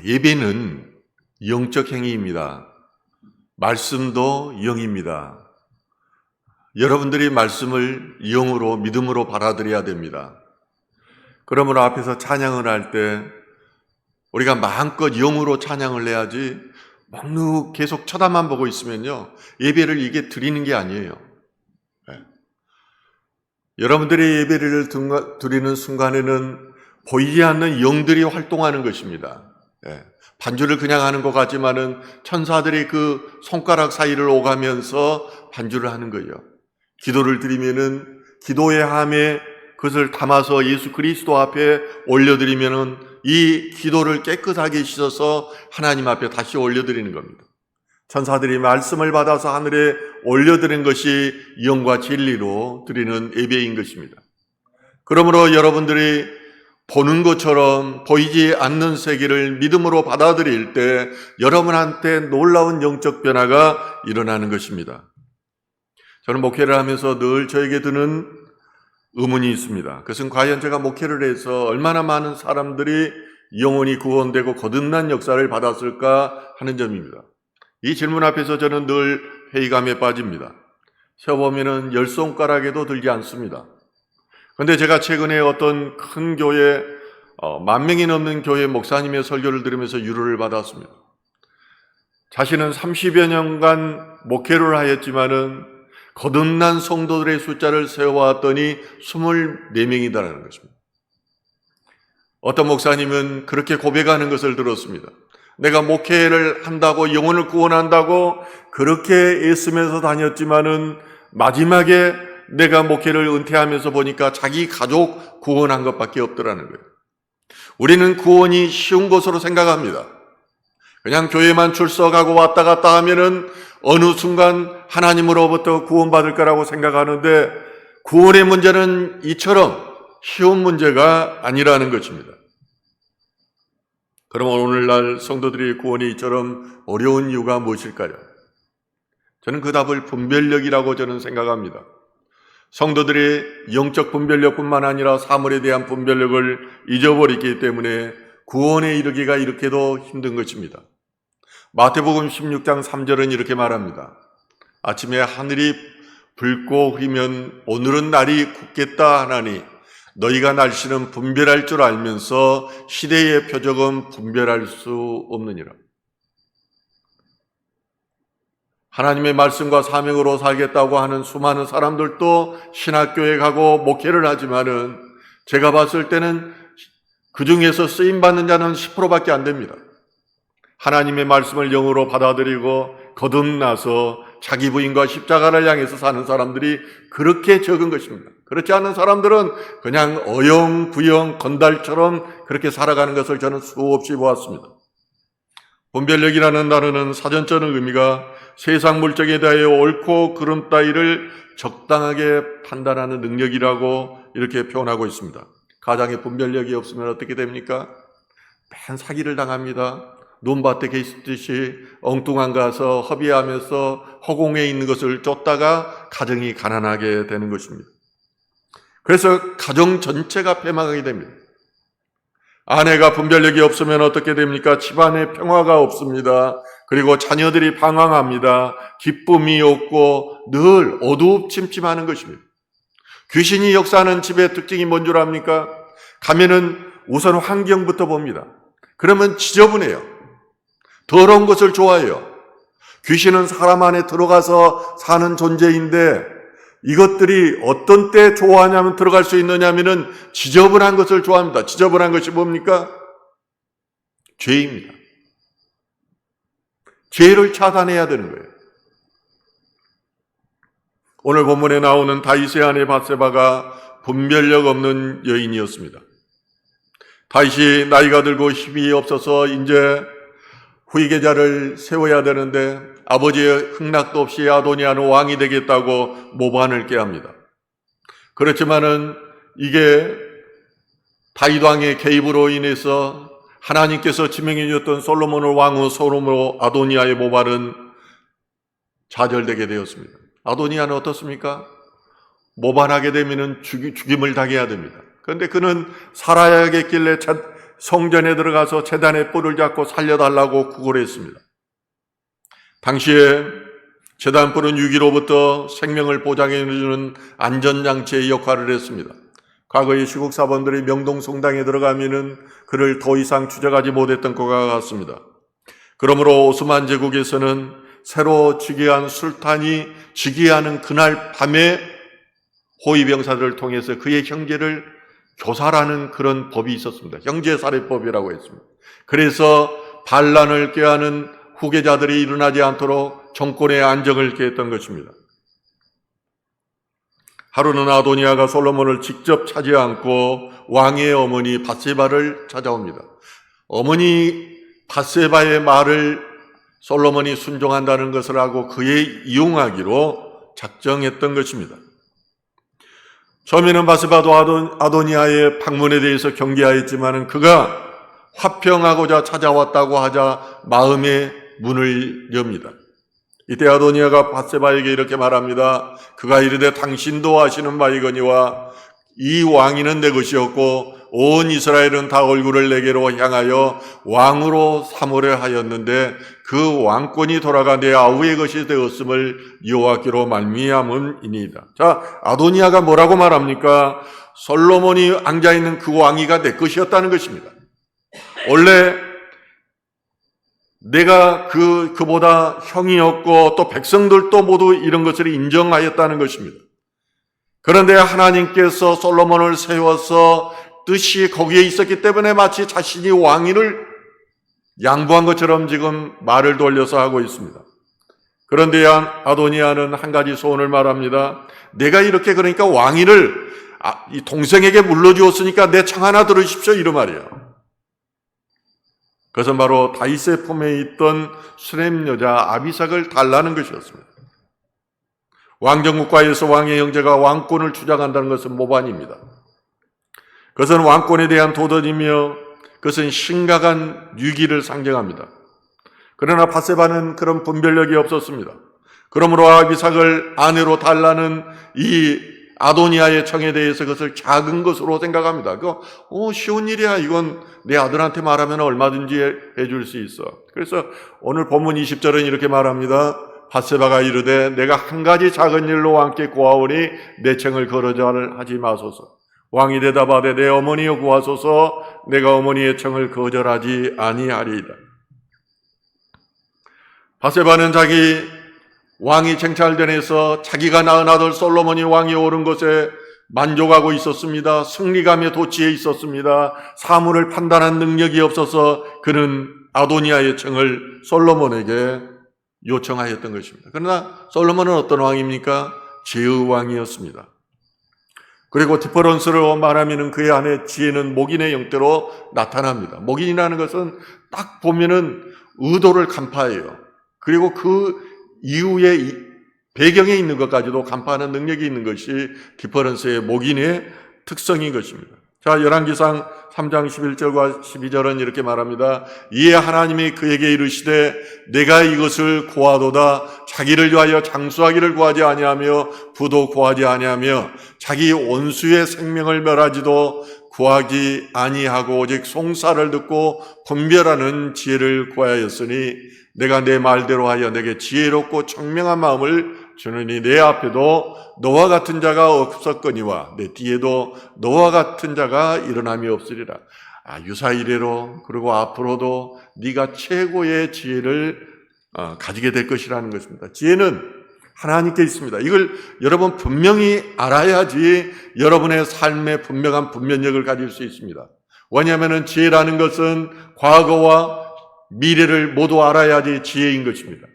예배는 영적 행위입니다. 말씀도 영입니다. 여러분들이 말씀을 영으로 믿음으로 받아들여야 됩니다. 그러므로 앞에서 찬양을 할 때 우리가 마음껏 영으로 찬양을 해야지 막 계속 쳐다만 보고 있으면요, 예배를 이게 드리는 게 아니에요. 여러분들이 예배를 드리는 순간에는 보이지 않는 영들이 활동하는 것입니다. 반주를 그냥 하는 것 같지만은 천사들이 그 손가락 사이를 오가면서 반주를 하는 거예요. 기도를 드리면은 기도의 함에 그것을 담아서 예수 그리스도 앞에 올려드리면은 이 기도를 깨끗하게 씻어서 하나님 앞에 다시 올려드리는 겁니다. 천사들이 말씀을 받아서 하늘에 올려드린 것이 영과 진리로 드리는 예배인 것입니다. 그러므로 여러분들이 보는 것처럼 보이지 않는 세계를 믿음으로 받아들일 때 여러분한테 놀라운 영적 변화가 일어나는 것입니다. 저는 목회를 하면서 늘 저에게 드는 의문이 있습니다. 그것은 과연 제가 목회를 해서 얼마나 많은 사람들이 영혼이 구원되고 거듭난 역사를 받았을까 하는 점입니다. 이 질문 앞에서 저는 늘 회의감에 빠집니다. 세어보면은 10손가락에도 들지 않습니다. 그런데 제가 최근에 어떤 큰 교회, 10,000명이 넘는 교회 목사님의 설교를 들으면서 위로를 받았습니다. 자신은 30여 년간 목회를 하였지만은 거듭난 성도들의 숫자를 세어왔더니 24명이다라는 것입니다. 어떤 목사님은 그렇게 고백하는 것을 들었습니다. 내가 목회를 한다고, 영혼을 구원한다고 그렇게 애쓰면서 다녔지만은 마지막에 내가 목회를 은퇴하면서 보니까 자기 가족 구원한 것밖에 없더라는 거예요. 우리는 구원이 쉬운 것으로 생각합니다. 그냥 교회만 출석하고 왔다 갔다 하면은 어느 순간 하나님으로부터 구원받을 거라고 생각하는데 구원의 문제는 이처럼 쉬운 문제가 아니라는 것입니다. 그럼 오늘날 성도들의 구원이 이처럼 어려운 이유가 무엇일까요? 저는 그 답을 분별력이라고 저는 생각합니다. 성도들이 영적 분별력뿐만 아니라 사물에 대한 분별력을 잊어버리기 때문에 구원에 이르기가 이렇게도 힘든 것입니다. 마태복음 16장 3절은 이렇게 말합니다. 아침에 하늘이 붉고 흐리면 오늘은 날이 굳겠다 하나니 너희가 날씨는 분별할 줄 알면서 시대의 표적은 분별할 수 없느니라. 하나님의 말씀과 사명으로 살겠다고 하는 수많은 사람들도 신학교에 가고 목회를 하지만은 제가 봤을 때는 그 중에서 쓰임받는 자는 10%밖에 안 됩니다. 하나님의 말씀을 영으로 받아들이고 거듭나서 자기 부인과 십자가를 향해서 사는 사람들이 그렇게 적은 것입니다. 그렇지 않은 사람들은 그냥 어영부영 건달처럼 그렇게 살아가는 것을 저는 수없이 보았습니다. 분별력이라는 단어는 사전적인 의미가 세상 물정에 대하여 옳고 그름 따위를 적당하게 판단하는 능력이라고 이렇게 표현하고 있습니다. 가장에 분별력이 없으면 어떻게 됩니까? 맨 사기를 당합니다. 논밭에 계시듯이 엉뚱한 가서 허비하면서 허공에 있는 것을 쫓다가 가정이 가난하게 되는 것입니다. 그래서 가정 전체가 패망하게 됩니다. 아내가 분별력이 없으면 어떻게 됩니까? 집안에 평화가 없습니다. 그리고 자녀들이 방황합니다. 기쁨이 없고 늘 어두침침하는 것입니다. 귀신이 역사하는 집의 특징이 뭔 줄 압니까? 가면은 우선 환경부터 봅니다. 그러면 지저분해요. 더러운 것을 좋아해요. 귀신은 사람 안에 들어가서 사는 존재인데 이것들이 어떤 때 좋아하냐면 들어갈 수 있느냐면은 지저분한 것을 좋아합니다. 지저분한 것이 뭡니까? 죄입니다. 죄를 차단해야 되는 거예요. 오늘 본문에 나오는 다윗의 아내 밧세바가 분별력 없는 여인이었습니다. 다윗이 나이가 들고 힘이 없어서 이제 후계자를 세워야 되는데 아버지의 흥락도 없이 아도니아는 왕이 되겠다고 모반을 꾀합니다. 그렇지만은 이게 다윗 왕의 개입으로 인해서 하나님께서 지명해 주셨던 솔로몬을 왕후 솔로몬으로 아도니아의 모반은 좌절되게 되었습니다. 아도니아는 어떻습니까? 모반하게 되면은 죽임을 당해야 됩니다. 그런데 그는 살아야겠길래 성전에 들어가서 제단의 뿔을 잡고 살려달라고 구걸을 했습니다. 당시에 제단 뿔은 유기로부터 생명을 보장해주는 안전장치의 역할을 했습니다. 과거의 시국 사범들이 명동성당에 들어가면은 그를 더 이상 추적하지 못했던 것과 같습니다. 그러므로 오스만 제국에서는 새로 즉위한 술탄이 즉위하는 그날 밤에 호위병사들을 통해서 그의 형제를 교살하는 그런 법이 있었습니다. 형제살해법이라고 했습니다. 그래서 반란을 꾀하는 후계자들이 일어나지 않도록 정권의 안정을 꾀했던 것입니다. 하루는 아도니아가 솔로몬을 직접 찾지 않고 왕의 어머니 밧세바를 찾아옵니다. 어머니 밧세바의 말을 솔로몬이 순종한다는 것을 알고 그에 이용하기로 작정했던 것입니다. 처음에는 밧세바도 아도니아의 방문에 대해서 경계하였지만 그가 화평하고자 찾아왔다고 하자 마음의 문을 엽니다. 이때 아도니아가 밧세바에게 이렇게 말합니다. 그가 이르되 당신도 아시는 바이거니와 이 왕위는 내 것이었고 온 이스라엘은 다 얼굴을 내게로 향하여 왕으로 삼으려 하였는데 그 왕권이 돌아가 내 아우의 것이 되었음을 여호와께로 말미암음이니이다. 자, 아도니아가 뭐라고 말합니까? 솔로몬이 앉아있는 그 왕위가 내 것이었다는 것입니다. 원래 내가 그보다 형이었고 또 백성들도 모두 이런 것을 인정하였다는 것입니다. 그런데 하나님께서 솔로몬을 세워서 뜻이 거기에 있었기 때문에 마치 자신이 왕위를 양보한 것처럼 지금 말을 돌려서 하고 있습니다. 그런데 아도니아는 한 가지 소원을 말합니다. 내가 이렇게 그러니까 왕위를 이 동생에게 물려주었으니까 내 청 하나 들으십시오 이런 말이에요. 그것은 바로 다윗의 품에 있던 수렘 여자 아비삭을 달라는 것이었습니다. 왕정국가에서 왕의 형제가 왕권을 주장한다는 것은 모반입니다. 그것은 왕권에 대한 도전이며 그것은 심각한 위기를 상징합니다. 그러나 밧세바는 그런 분별력이 없었습니다. 그러므로 아비삭을 아내로 달라는 이 아도니아의 청에 대해서 그것을 작은 것으로 생각합니다. 쉬운 일이야. 이건 내 아들한테 말하면 얼마든지 해줄 수 있어. 그래서 오늘 본문 20절은 이렇게 말합니다. 밧세바가 이르되 내가 한 가지 작은 일로 왕께 구하오니 내 청을 거절하지 마소서. 왕이 대답하되 내 어머니여 구하소서. 내가 어머니의 청을 거절하지 아니하리이다. 밧세바는 자기 왕이 쟁찰전에서 자기가 낳은 아들 솔로몬이 왕이 오른 것에 만족하고 있었습니다. 승리감에 도취해 있었습니다. 사물을 판단한 능력이 없어서 그는 아도니아의 청을 솔로몬에게 요청하였던 것입니다. 그러나 솔로몬은 어떤 왕입니까? 지혜의 왕이었습니다. 그리고 디퍼런스로 말하면 그의 안에 지혜는 목인의 형태로 나타납니다. 목인이라는 것은 딱 보면은 의도를 간파해요. 그리고 그 이후에 배경에 있는 것까지도 간파하는 능력이 있는 것이 디퍼런스의 목인의 특성인 것입니다. 자, 열왕기상 3장 11절과 12절은 이렇게 말합니다. 이에 하나님이 그에게 이르시되 내가 이것을 구하도다. 자기를 위하여 장수하기를 구하지 아니하며 부도 구하지 아니하며 자기 원수의 생명을 멸하지도 구하지 아니하고 오직 송사를 듣고 분별하는 지혜를 구하였으니 내가 내 말대로 하여 내게 지혜롭고 청명한 마음을 주느니 내 앞에도 너와 같은 자가 없었거니와 내 뒤에도 너와 같은 자가 일어남이 없으리라. 유사 이래로 그리고 앞으로도 네가 최고의 지혜를 가지게 될 것이라는 것입니다. 지혜는 하나님께 있습니다. 이걸 여러분 분명히 알아야지 여러분의 삶에 분명한 분별력을 가질 수 있습니다. 왜냐하면 지혜라는 것은 과거와 미래를 모두 알아야지 지혜인 것입니다.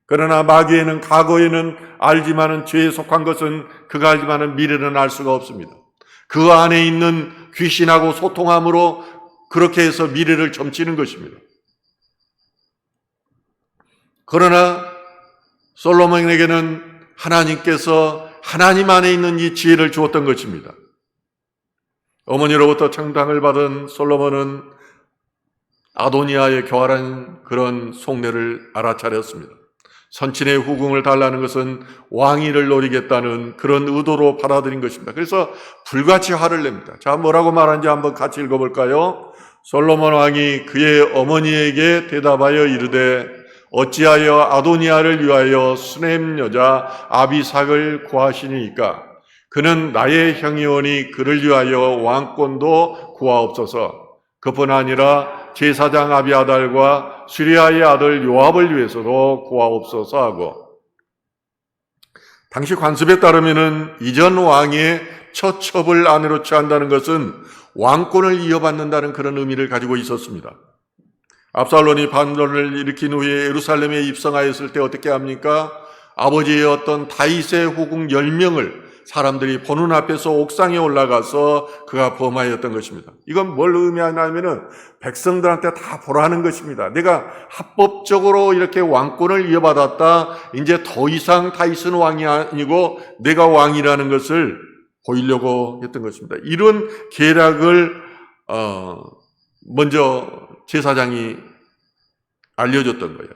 그러나 마귀에는 과거에는 알지만은 죄에 속한 것은 그가 알지만은 미래는 알 수가 없습니다. 그 안에 있는 귀신하고 소통함으로 그렇게 해서 미래를 점치는 것입니다. 그러나 솔로몬에게는 하나님께서 하나님 안에 있는 이 지혜를 주었던 것입니다. 어머니로부터 청당을 받은 솔로몬은 아도니아의 교활한 그런 속내를 알아차렸습니다. 선친의 후궁을 달라는 것은 왕위를 노리겠다는 그런 의도로 받아들인 것입니다. 그래서 불같이 화를 냅니다. 자, 뭐라고 말하는지 한번 같이 읽어볼까요? 솔로몬 왕이 그의 어머니에게 대답하여 이르되 어찌하여 아도니아를 위하여 수넴 여자 아비삭을 구하시니까? 그는 나의 형이오니 그를 위하여 왕권도 구하옵소서. 그뿐 아니라 제사장 아비아달과 수리아의 아들 요압을 위해서도 구하옵소서 하고, 당시 관습에 따르면은 이전 왕의 처첩을 아내로 취한다는 것은 왕권을 이어받는다는 그런 의미를 가지고 있었습니다. 압살롬이 반란을 일으킨 후에 예루살렘에 입성하였을 때 어떻게 합니까? 아버지의 어떤 다윗의 후궁 10명을 사람들이 보는 앞에서 옥상에 올라가서 그가 범하였던 것입니다. 이건 뭘 의미하냐면은 백성들한테 다 보라는 것입니다. 내가 합법적으로 이렇게 왕권을 이어받았다. 이제 더 이상 다윗은 왕이 아니고 내가 왕이라는 것을 보이려고 했던 것입니다. 이런 계략을 먼저 제사장이 알려줬던 거예요.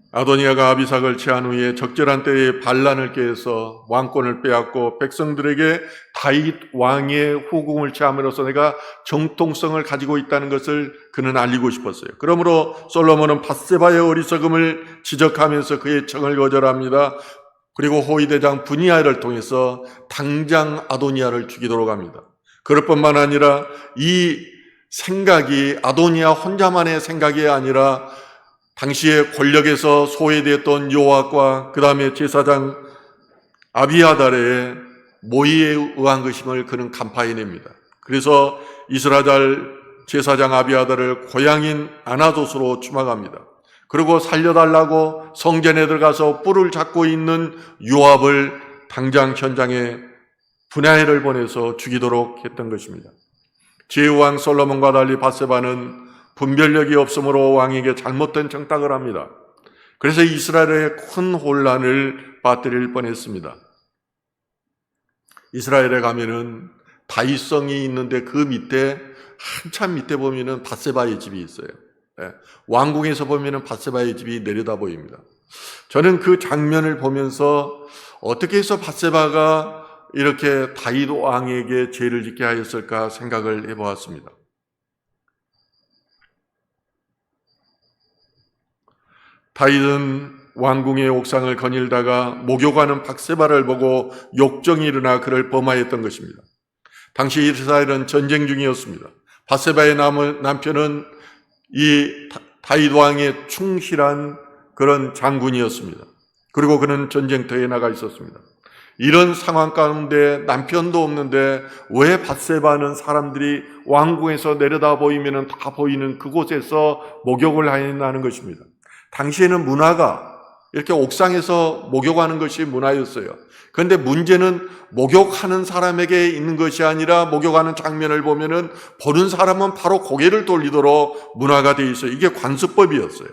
아도니아가 아비삭을 취한 후에 적절한 때에 반란을 꾀해서 왕권을 빼앗고 백성들에게 다윗 왕의 후궁을 취함으로써 내가 정통성을 가지고 있다는 것을 그는 알리고 싶었어요. 그러므로 솔로몬은 밧세바의 어리석음을 지적하면서 그의 청을 거절합니다. 그리고 호위대장 분이야를 통해서 당장 아도니아를 죽이도록 합니다. 그럴 뿐만 아니라 이 생각이 아도니아 혼자만의 생각이 아니라 당시에 권력에서 소외되었던 요압과 그 다음에 제사장 아비아달의 모의에 의한 것임을 그는 간파해냅니다. 그래서 이스라엘 제사장 아비아달을 고향인 아나돗으로 추방합니다. 그리고 살려달라고 성전에 들어가서 뿔을 잡고 있는 요압을 당장 현장에 분야회를 보내서 죽이도록 했던 것입니다. 제후왕 솔로몬과 달리 밧세바는 분별력이 없으므로 왕에게 잘못된 청탁을 합니다. 그래서 이스라엘에 큰 혼란을 빠뜨릴 뻔했습니다. 이스라엘에 가면은 다윗성이 있는데 그 밑에 한참 밑에 보면은 밧세바의 집이 있어요. 왕궁에서 보면은 밧세바의 집이 내려다 보입니다. 저는 그 장면을 보면서 어떻게 해서 밧세바가 이렇게 다윗 왕에게 죄를 짓게 하였을까 생각을 해보았습니다. 다윗은 왕궁의 옥상을 거닐다가 목욕하는 밧세바를 보고 욕정이 일어나 그를 범하였던 것입니다. 당시 이스라엘은 전쟁 중이었습니다. 밧세바의 남편은 이 다윗 왕의 충실한 그런 장군이었습니다. 그리고 그는 전쟁터에 나가 있었습니다. 이런 상황 가운데 남편도 없는데 왜 밧세바는 사람들이 왕궁에서 내려다 보이면 다 보이는 그곳에서 목욕을 하는 것입니다. 당시에는 문화가 이렇게 옥상에서 목욕하는 것이 문화였어요. 그런데 문제는 목욕하는 사람에게 있는 것이 아니라 목욕하는 장면을 보면은 보는 사람은 바로 고개를 돌리도록 문화가 되어 있어요. 이게 관습법이었어요.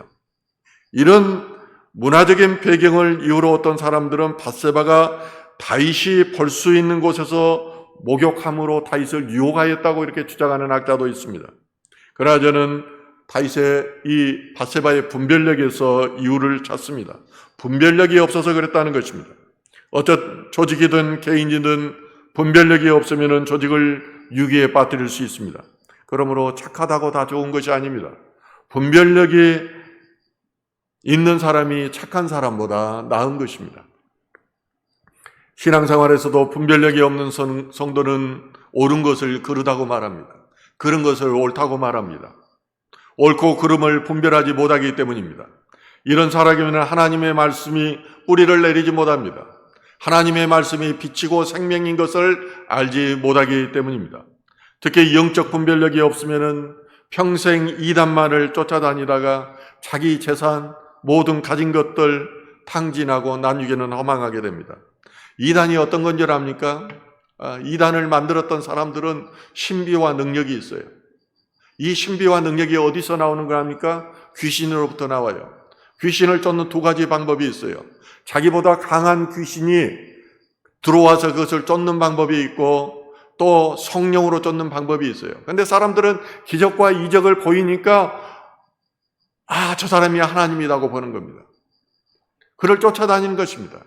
이런 문화적인 배경을 이유로 어떤 사람들은 밧세바가 다윗이 볼 수 있는 곳에서 목욕함으로 다윗을 유혹하였다고 이렇게 주장하는 학자도 있습니다. 그러나 저는 다윗의 이 밧세바의 분별력에서 이유를 찾습니다. 분별력이 없어서 그랬다는 것입니다. 어떤 조직이든 개인이든 분별력이 없으면 조직을 위기에 빠뜨릴 수 있습니다. 그러므로 착하다고 다 좋은 것이 아닙니다. 분별력이 있는 사람이 착한 사람보다 나은 것입니다. 신앙생활에서도 분별력이 없는 성도는 옳은 것을 그르다고 말합니다. 그런 것을 옳다고 말합니다. 옳고 그름을 분별하지 못하기 때문입니다. 이런 사람에게는 하나님의 말씀이 뿌리를 내리지 못합니다. 하나님의 말씀이 빛이고 생명인 것을 알지 못하기 때문입니다. 특히 영적 분별력이 없으면 평생 이단만을 쫓아다니다가 자기 재산, 모든 가진 것들 탕진하고 나누기는 허망하게 됩니다. 이단이 어떤 건 줄 압니까? 이단을 만들었던 사람들은 신비와 능력이 있어요. 이 신비와 능력이 어디서 나오는 거랍니까? 귀신으로부터 나와요. 귀신을 쫓는 두 가지 방법이 있어요. 자기보다 강한 귀신이 들어와서 그것을 쫓는 방법이 있고 또 성령으로 쫓는 방법이 있어요. 그런데 사람들은 기적과 이적을 보이니까 저 사람이 하나님이라고 보는 겁니다. 그를 쫓아다니는 것입니다.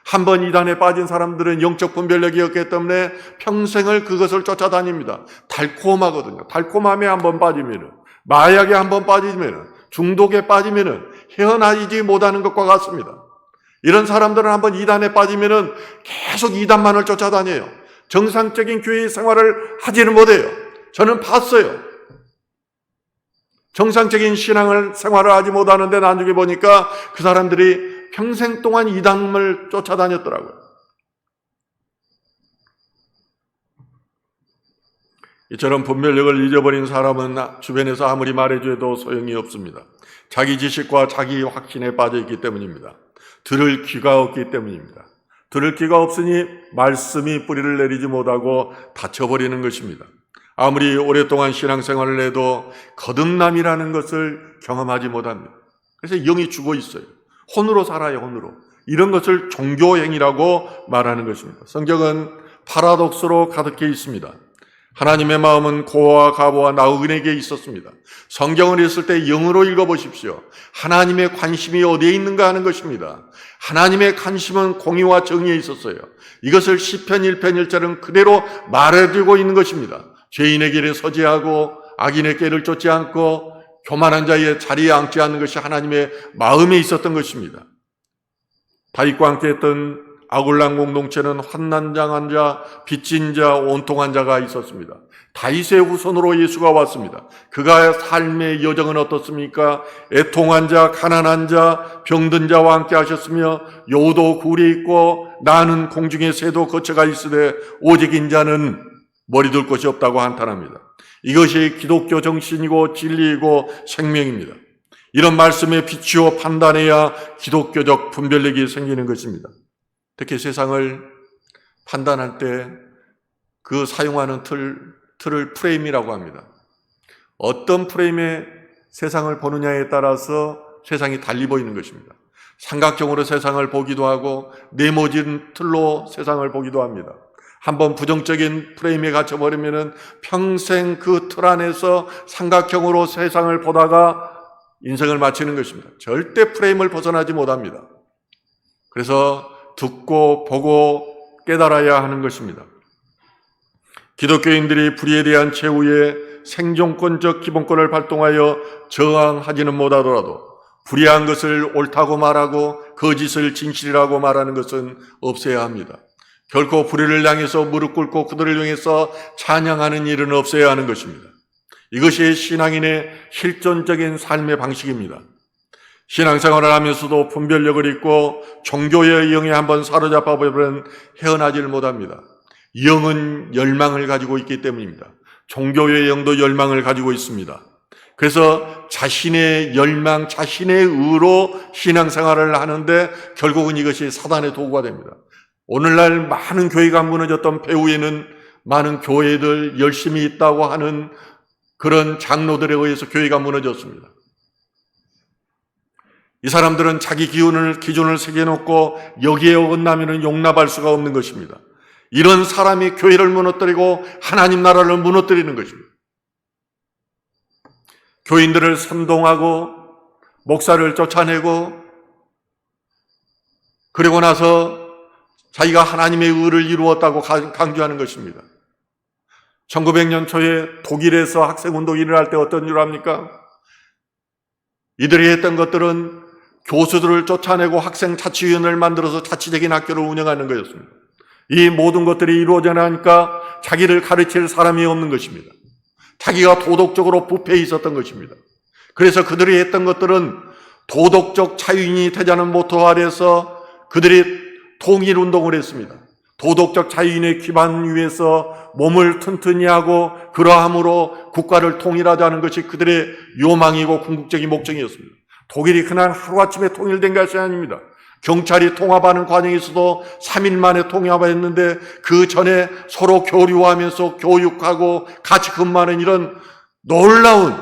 한번 이단에 빠진 사람들은 영적 분별력이 없기 때문에 평생을 그것을 쫓아다닙니다. 달콤하거든요. 달콤함에 한번 빠지면은, 마약에 한번 빠지면은, 중독에 빠지면은 헤어나지 못하는 것과 같습니다. 이런 사람들은 한번 이단에 빠지면은 계속 이단만을 쫓아다녀요. 정상적인 교회 생활을 하지는 못해요. 저는 봤어요. 정상적인 생활을 하지 못하는데 나중에 보니까 그 사람들이 평생 동안 이단을 쫓아다녔더라고요. 이처럼 분별력을 잃어버린 사람은 주변에서 아무리 말해줘도 소용이 없습니다. 자기 지식과 자기 확신에 빠져있기 때문입니다. 들을 귀가 없기 때문입니다. 들을 귀가 없으니 말씀이 뿌리를 내리지 못하고 다쳐버리는 것입니다. 아무리 오랫동안 신앙생활을 해도 거듭남이라는 것을 경험하지 못합니다. 그래서 영이 죽어 있어요. 혼으로 살아요, 혼으로. 이런 것을 종교행위라고 말하는 것입니다. 성경은 파라독스로 가득해 있습니다. 하나님의 마음은 고와 가보와 나우근에게 있었습니다. 성경을 읽을 때 영으로 읽어보십시오. 하나님의 관심이 어디에 있는가 하는 것입니다. 하나님의 관심은 공의와 정의에 있었어요. 이것을 시편 1편 1절은 그대로 말해주고 있는 것입니다. 죄인의 길에 서지 하고 악인의 길을 쫓지 않고 교만한 자의 자리에 앉지 않는 것이 하나님의 마음에 있었던 것입니다. 다윗과 함께 했던 아굴람 공동체는 환난당한 자, 빚진 자, 온통한 자가 있었습니다. 다윗의 후손으로 예수가 왔습니다. 그가 삶의 여정은 어떻습니까? 애통한 자, 가난한 자, 병든 자와 함께 하셨으며 여우도 굴이 있고 나는 공중의 새도 거처가 있으되 오직 인자는 머리 둘 곳이 없다고 한탄합니다. 이것이 기독교 정신이고 진리이고 생명입니다. 이런 말씀에 비추어 판단해야 기독교적 분별력이 생기는 것입니다. 특히 세상을 판단할 때 그 사용하는 틀을 프레임이라고 합니다. 어떤 프레임에 세상을 보느냐에 따라서 세상이 달리 보이는 것입니다. 삼각형으로 세상을 보기도 하고 네모진 틀로 세상을 보기도 합니다. 한번 부정적인 프레임에 갇혀버리면 평생 그 틀 안에서 삼각형으로 세상을 보다가 인생을 마치는 것입니다. 절대 프레임을 벗어나지 못합니다. 그래서 듣고 보고 깨달아야 하는 것입니다. 기독교인들이 불의에 대한 최후의 생존권적 기본권을 발동하여 저항하지는 못하더라도 불의한 것을 옳다고 말하고 거짓을 진실이라고 말하는 것은 없어야 합니다. 결코 불의를 향해서 무릎 꿇고 그들을 향해서 찬양하는 일은 없어야 하는 것입니다. 이것이 신앙인의 실존적인 삶의 방식입니다. 신앙생활을 하면서도 분별력을 잃고 종교의 영에 한번 사로잡아 버리면 헤어나지를 못합니다. 영은 열망을 가지고 있기 때문입니다. 종교의 영도 열망을 가지고 있습니다. 그래서 자신의 열망, 자신의 의로 신앙생활을 하는데 결국은 이것이 사단의 도구가 됩니다. 오늘날 많은 교회가 무너졌던 배후에는 많은 교회들 열심히 있다고 하는 그런 장로들에 의해서 교회가 무너졌습니다. 이 사람들은 자기 기준을 새겨놓고 여기에 어긋나면 용납할 수가 없는 것입니다. 이런 사람이 교회를 무너뜨리고 하나님 나라를 무너뜨리는 것입니다. 교인들을 선동하고 목사를 쫓아내고 그리고 나서 자기가 하나님의 의를 이루었다고 강조하는 것입니다. 1900년 초에 독일에서 학생운동이 일어날 때 어떤 일을 합니까? 이들이 했던 것들은 교수들을 쫓아내고 학생자치위원회를 만들어서 자치적인 학교를 운영하는 것이었습니다. 이 모든 것들이 이루어져 나니까 자기를 가르칠 사람이 없는 것입니다. 자기가 도덕적으로 부패해 있었던 것입니다. 그래서 그들이 했던 것들은 도덕적 자유인이 되자는 모토 아래서 그들이 통일운동을 했습니다. 도덕적 자유인의 기반 위에서 몸을 튼튼히 하고 그러함으로 국가를 통일하자는 것이 그들의 요망이고 궁극적인 목적이었습니다. 독일이 그날 하루아침에 통일된 것이 아닙니다. 경찰이 통합하는 과정에서도 3일 만에 통합했는데 그 전에 서로 교류하면서 교육하고 같이 근무하는 이런 놀라운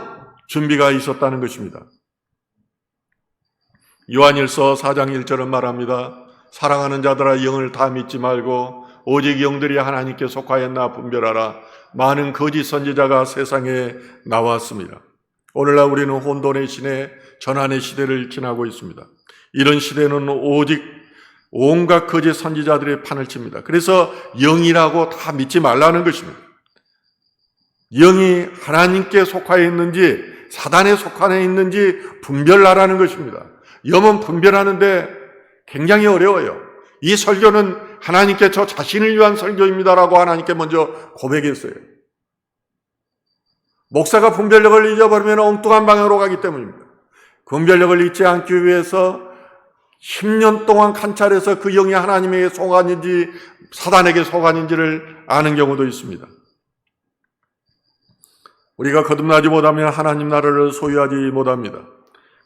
준비가 있었다는 것입니다. 요한일서 4장 1절은 말합니다. 사랑하는 자들아 영을 다 믿지 말고 오직 영들이 하나님께 속하였나 분별하라. 많은 거짓 선지자가 세상에 나왔습니다. 오늘날 우리는 혼돈의 시대, 전환의 시대를 지나고 있습니다. 이런 시대는 오직 온갖 거짓 선지자들의 판을 칩니다. 그래서 영이라고 다 믿지 말라는 것입니다. 영이 하나님께 속하여 있는지 사단에 속하여 있는지 분별하라는 것입니다. 영은 분별하는데 굉장히 어려워요. 이 설교는 하나님께 저 자신을 위한 설교입니다라고 하나님께 먼저 고백했어요. 목사가 분별력을 잊어버리면 엉뚱한 방향으로 가기 때문입니다. 분별력을 잊지 않기 위해서 10년 동안 관찰해서 그 영이 하나님에게 속았는지 사단에게 속았는지를 아는 경우도 있습니다. 우리가 거듭나지 못하면 하나님 나라를 소유하지 못합니다.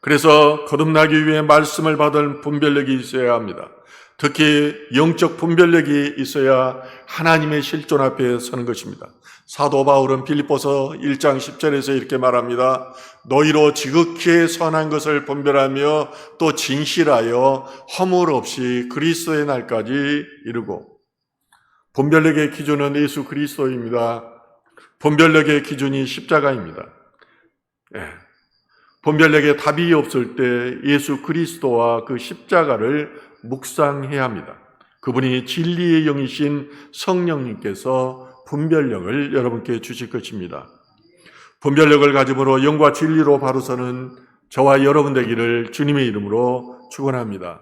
그래서 거듭나기 위해 말씀을 받을 분별력이 있어야 합니다. 특히 영적 분별력이 있어야 하나님의 실존 앞에 서는 것입니다. 사도 바울은 빌립보서 1장 10절에서 이렇게 말합니다. 너희로 지극히 선한 것을 분별하며 또 진실하여 허물 없이 그리스도의 날까지 이르고. 분별력의 기준은 예수 그리스도입니다. 분별력의 기준이 십자가입니다. 분별력에 답이 없을 때 예수 그리스도와 그 십자가를 묵상해야 합니다. 그분이 진리의 영이신 성령님께서 분별력을 여러분께 주실 것입니다. 분별력을 가짐으로 영과 진리로 바로 서는 저와 여러분 되기를 주님의 이름으로 축원합니다.